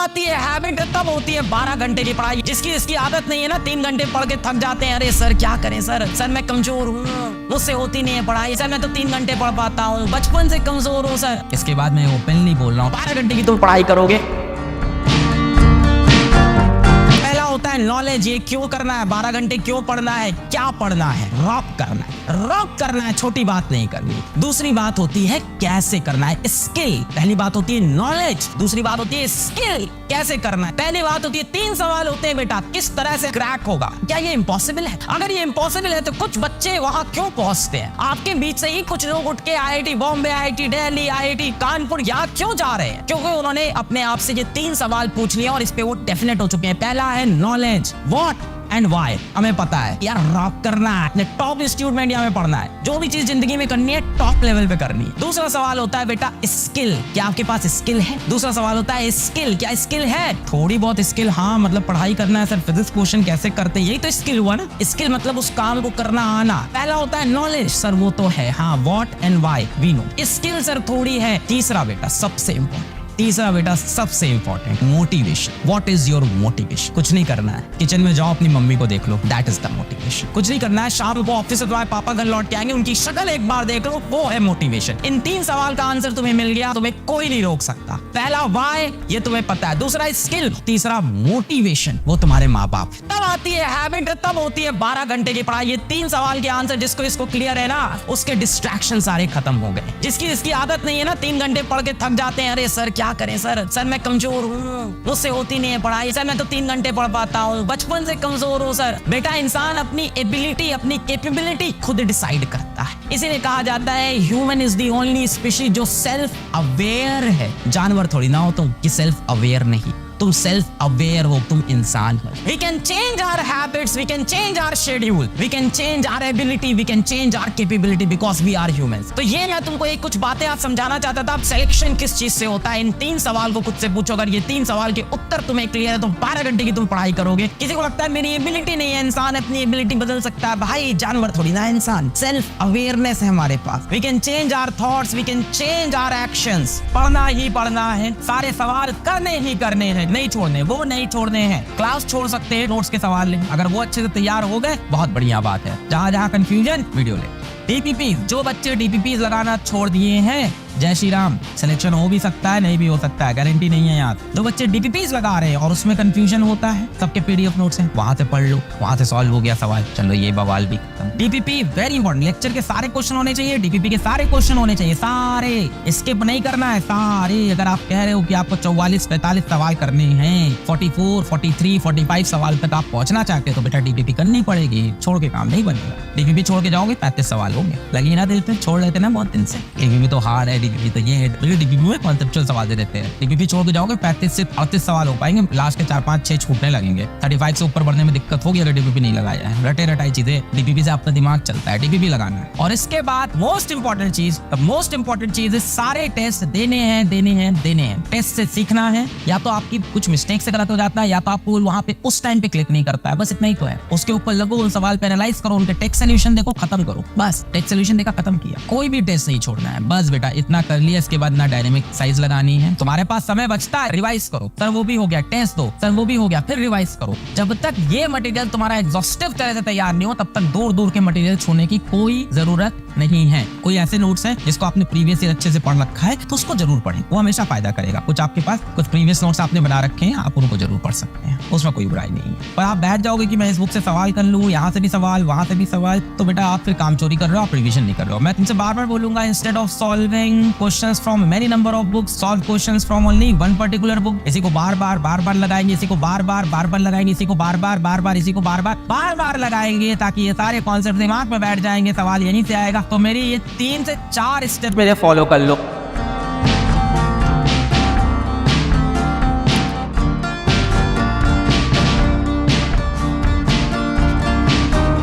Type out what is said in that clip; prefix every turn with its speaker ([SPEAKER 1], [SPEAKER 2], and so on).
[SPEAKER 1] आती है हैबिट तब होती है 12 घंटे की पढ़ाई। जिसकी इसकी आदत नहीं है ना 3 घंटे पढ़ के थक जाते हैं। अरे सर क्या करें सर मैं कमजोर हूँ, मुझसे होती नहीं है पढ़ाई सर, मैं तो 3 घंटे पढ़ पाता हूँ, बचपन से कमजोर हूँ सर। इसके बाद मैं ओपनली बोल रहा हूँ 12 घंटे की तुम पढ़ाई करोगे। होता है नॉलेज, ये क्यों करना है, 12 घंटे क्यों पढ़ना है, क्या पढ़ना है, रॉक करना है, छोटी बात नहीं करनी। दूसरी बात होती है कैसे करना है, स्किल। पहली बात होती है नॉलेज, दूसरी बात होती है स्किल, कैसे करना है। पहली बात होती है 3 सवाल होते हैं बेटा, किस तरह से क्रैक होगा। क्या ये इम्पॉसिबल है? अगर ये इम्पॉसिबल है तो कुछ बच्चे वहां क्यों पहुंचते हैं? आपके बीच से ही कुछ लोग उठ के IIT Bombay, IIT Delhi, IIT Kanpur यहाँ क्यों जा रहे हैं? क्योंकि उन्होंने अपने आप से ये 3 सवाल पूछ लिया और इस पे वो डेफिनेट हो चुके हैं। पहला है नॉलेज, व्हाट एंड व्हाई। हमें पता है यार रॉक करना है, अपने टॉप इंस्टीट्यूट में इंडिया में पढ़ना है, जो भी चीज जिंदगी में करनी है टॉप लेवल पे करनी है। दूसरा सवाल होता है बेटा स्किल, क्या आपके पास स्किल है? दूसरा सवाल होता है स्किल, क्या स्किल है? थोड़ी बहुत स्किल, हाँ मतलब पढ़ाई करना है सर, फिजिक्स क्वेश्चन कैसे करते हैं, यही तो स्किल हुआ ना। स्किल मतलब उस काम को करना आना। पहला होता है नॉलेज, सर वो तो है, हाँ what and why we know. Skill sir थोड़ी है। तीसरा बेटा सबसे important motivation. What is your motivation? कुछ नहीं करना है, किचन में जाओ अपनी मम्मी को देख लो, दैट इज द मोटिवेशन। कुछ नहीं करना है, शाम को ऑफिस से तुम्हारे पापा घर लौट के आएंगे, उनकी शक्ल एक बार देख लो, वो है मोटिवेशन। इन 3 सवाल का आंसर तुम्हें मिल गया, तुम्हें कोई नहीं रोक सकता। पहला व्हाई, ये तुम्हें पता है, दूसरा स्किल, तीसरा मोटिवेशन, वो तुम्हारे माँ बाप। तब आती है हैबिट, तब होती है 12 घंटे की पढ़ाई। ये 3 सवाल के आंसर जिसको इसको क्लियर है ना, उसके डिस्ट्रैक्शन सारे खत्म हो गए। जिसकी इसकी आदत नहीं है ना 3 घंटे पढ़ के थक जाते हैं। अरे सर क्या करें सर मैं कमजोर हूँ, मुझसे होती नहीं है पढ़ाई सर, मैं तो 3 घंटे पढ़ पाता हूँ, बचपन से कमजोर हूँ सर। बेटा इंसान अपनी एबिलिटी, अपनी कैपेबिलिटी खुद डिसाइड करता है। इसीलिए कहा जाता है human is the only species जो सेल्फ अवेयर है। जानवर थोड़ी ना हो तुम कि सेल्फ अवेयर नहीं, तुम सेल्फ अवेयर हो, तुम इंसान हो। We can change our habits, we can change our schedule, we can change our ability, we can change our capability because we are humans। तो ये मैं तुमको एक कुछ बातें आज समझाना चाहता था। अब सिलेक्शन किस चीज से होता है, इन 3 सवाल को खुद से पूछो। अगर ये 3 सवाल के उत्तर तुम्हें क्लियर है तो 12 घंटे की तुम पढ़ाई करोगे। किसी को लगता है मेरी एबिलिटी नहीं है, इंसान अपनी एबिलिटी बदल सकता है, भाई जानवर थोड़ी ना इंसान। सेल्फ अवेयरनेस है हमारे पास। We can change our thoughts, we can change our actions। पढ़ना ही पढ़ना है, सारे सवाल करने ही करने हैं, नहीं छोड़ने, वो नहीं छोड़ने हैं। क्लास छोड़ सकते हैं, नोट्स के सवाल ले, अगर वो अच्छे से तैयार हो गए बहुत बढ़िया बात है। जहां कंफ्यूजन वीडियो ले। DPP, जो बच्चे DPP लगाना छोड़ दिए हैं, जय श्री राम, सिलेक्शन हो भी सकता है नहीं भी हो सकता है, गारंटी नहीं है यार। जो बच्चे DPPs लगा रहे हैं और उसमें कंफ्यूजन होता है, सबके PDF नोट्स हैं, वहां से पढ़ लो, वहां से सॉल्व हो गया सवाल, चलो ये बवाल भी खत्म। DPP वेरी इंपॉर्टेंट, लेक्चर के सारे क्वेश्चन होने चाहिए, DPP के सारे क्वेश्चन होने चाहिए, सारे, स्किप नहीं करना है, सारे। अगर आप कह रहे हो कि आपको 44-45 सवाल करने हैं, 44, 43, 45 सवाल तक आप पहुंचना चाहते हो तो बेटा DPP करनी पड़ेगी, छोड़ के काम नहीं बनेगा। DPP छोड़ के जाओगे 35 सवाल होंगे, लगी ना दिल पे, छोड़ लेते ना बहुत दिन से। DPP तो हार्ड है, DPP तो ये है, DPP में कॉन्सेप्चुअल सवाल दे देते हैं। DPP छोड़ के जाओगे 35 से 38 सवाल हो पाएंगे, लास्ट के 4, 5, 6 छूटने लगेंगे। 35 से ऊपर बढ़ने में दिक्कत होगी अगर DPP नहीं लगाया है। रटे रटाई चीजें, DPP से आपका दिमाग चलता है, DPP लगाना है। और इसके बाद मोस्ट इंपॉर्टेंट चीज सारे टेस्ट देने हैं। टेस्ट से सीखना है, या तो आपकी कुछ मिस्टेक से गलत हो जाता है, या तो आपको वहां पे उस टाइम पे क्लिक नहीं करता है, बस इतना ही तो है। उसके ऊपर लगो, उन सवाल पे एनालाइज करो, उनके टेक्स्ट सोल्यूशन देखो, खत्म करो, बस टेक्स्ट सोल्यूशन देखा खत्म किया। कोई भी टेस्ट नहीं छोड़ना है, बस बेटा इतना कर लिया। इसके बाद ना डायनेमिक साइज लगानी है, तुम्हारे पास समय बचता है, रिवाइज करो, सर वो भी हो गया, टेस्ट दो, सर वो भी हो गया, फिर रिवाइज करो। जब तक ये मटेरियल तुम्हारा एग्जॉस्टिव तरह से तैयार नहीं हो तब तक दूर के मटेरियल छोड़ने की कोई जरूरत नहीं है। कोई ऐसे नोट्स हैं जिसको आपने प्रीवियस ईयर अच्छे से पढ़ रखा है तो उसको जरूर पढ़ें, वो हमेशा फायदा करेगा। कुछ आपके पास कुछ प्रीवियस नोट्स आपने बना रखे हैं, आप उनको जरूर पढ़ सकते हैं, उसमें कोई बुराई नहीं है। पर आप बैठ जाओगे कि मैं इस बुक से सवाल कर लूँ, यहाँ से भी सवाल, वहां से भी सवाल, तो बेटा आप फिर काम चोरी कर रहे हो, आप रिविजन नहीं कर रहे हो। मैं तुमसे बार बार बोलूंगा, instead of solving questions from many number of books, solve questions from only one particular book. इसी को बार बार लगाएंगे, इसी को बार बार लगाएंगे, इसी को बार बार इसी को बार बार लगाएंगे, ताकि ये सारे कॉन्सेप्ट दिमाग में बैठ जाएंगे, सवाल यहीं से आएगा। तो मेरी ये 3 से 4 स्टेप मेरे फॉलो कर लो।